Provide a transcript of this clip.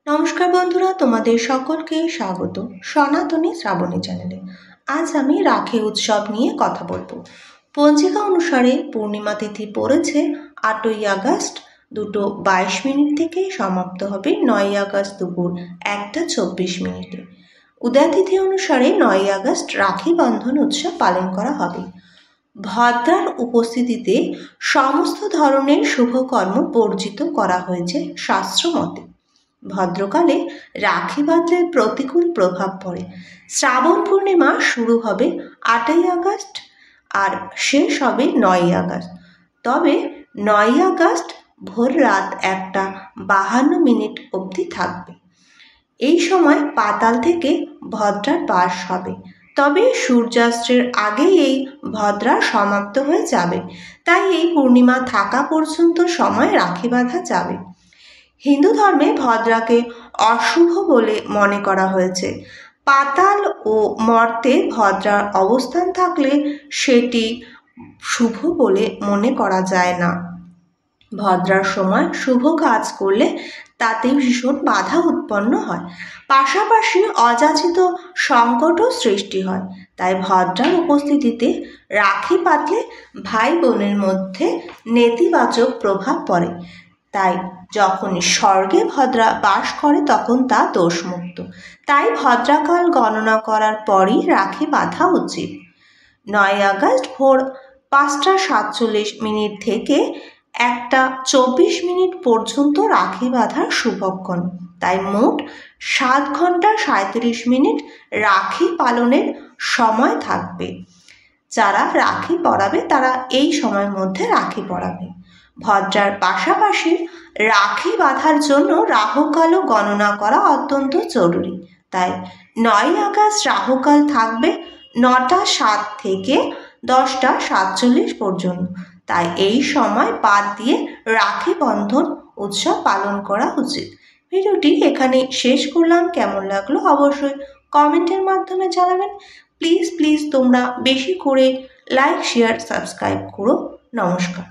নমস্কার বন্ধুরা, তোমাদের সকলকে স্বাগত সনাতনী শ্রাবণী চ্যানেলে। আজ আমি রাখি উৎসব নিয়ে কথা বলবো। পঞ্জিকা অনুসারে পূর্ণিমা তিথি পড়েছে 8ই আগস্ট 2:22 থেকে সমাপ্ত হবে 9ই আগস্ট দুপুর 1:24। উদয় তিথি অনুসারে 9ই আগস্ট রাখি বন্ধন উৎসব পালন করা হবে। ভদ্রার উপস্থিতিতে সমস্ত ধরনের শুভকর্ম বর্জিত করা হয়েছে শাস্ত্র মতে। ভদ্রকালে রাখি বাঁধলে প্রতিকূল প্রভাব পড়ে। শ্রাবণ পূর্ণিমা শুরু হবে 8ই আগস্ট আর শেষ হবে 9ই আগস্ট। তবে 9ই আগস্ট ভোর রাত 1:52 অবধি থাকবে। এই সময় পাতাল থেকে ভদ্রার পাশ হবে, তবে সূর্যাস্তের আগেই এই ভদ্রা সমাপ্ত হয়ে যাবে। তাই এই পূর্ণিমা থাকা পর্যন্ত সময় রাখি বাঁধা যাবে। হিন্দু ধর্মে ভদ্রাকে অশুভ বলে মনে করা হয়েছে। পাতাল ও মর্তে ভদ্রার অবস্থান থাকলে সেটি শুভ বলে মনে করা যায় না। ভদ্রার সময় শুভ কাজ করলে তাতে ভীষণ বাধা উৎপন্ন হয়, পাশাপাশি অযাচিত সংকটও সৃষ্টি হয়। তাই ভদ্রার উপস্থিতিতে রাখি বাঁধলে ভাই বোনের মধ্যে নেতিবাচক প্রভাব পড়ে। তাই যখন স্বর্গে ভদ্রা বাস করে তখন তা দোষমুক্ত। তাই ভদ্রাকাল গণনা করার পরই রাখি বাঁধা উচিত। 9ই আগস্ট ভোর 5:47 থেকে 1:24 পর্যন্ত রাখি বাঁধার শুভক্ষণ। তাই মোট 7 ঘন্টা 37 মিনিট রাখি পালনের সময় থাকবে। যারা রাখি পরাবে তারা এই সময়ের মধ্যে রাখি পরাবে। ভদ্রার পাশাপাশি রাখি বাঁধার জন্য রাহুকালও গণনা করা অত্যন্ত জরুরি। তাই 9ই আগস্ট রাহুকাল থাকবে 9:07 থেকে 10:47 পর্যন্ত। তাই এই সময় বাদ দিয়ে রাখি বন্ধন উৎসব পালন করা উচিত। ভিডিওটি এখানে শেষ করলাম। কেমন লাগলো অবশ্যই কমেন্টের মাধ্যমে জানাবেন। প্লিজ তোমরা বেশি করে লাইক, শেয়ার, সাবস্ক্রাইব করো। নমস্কার।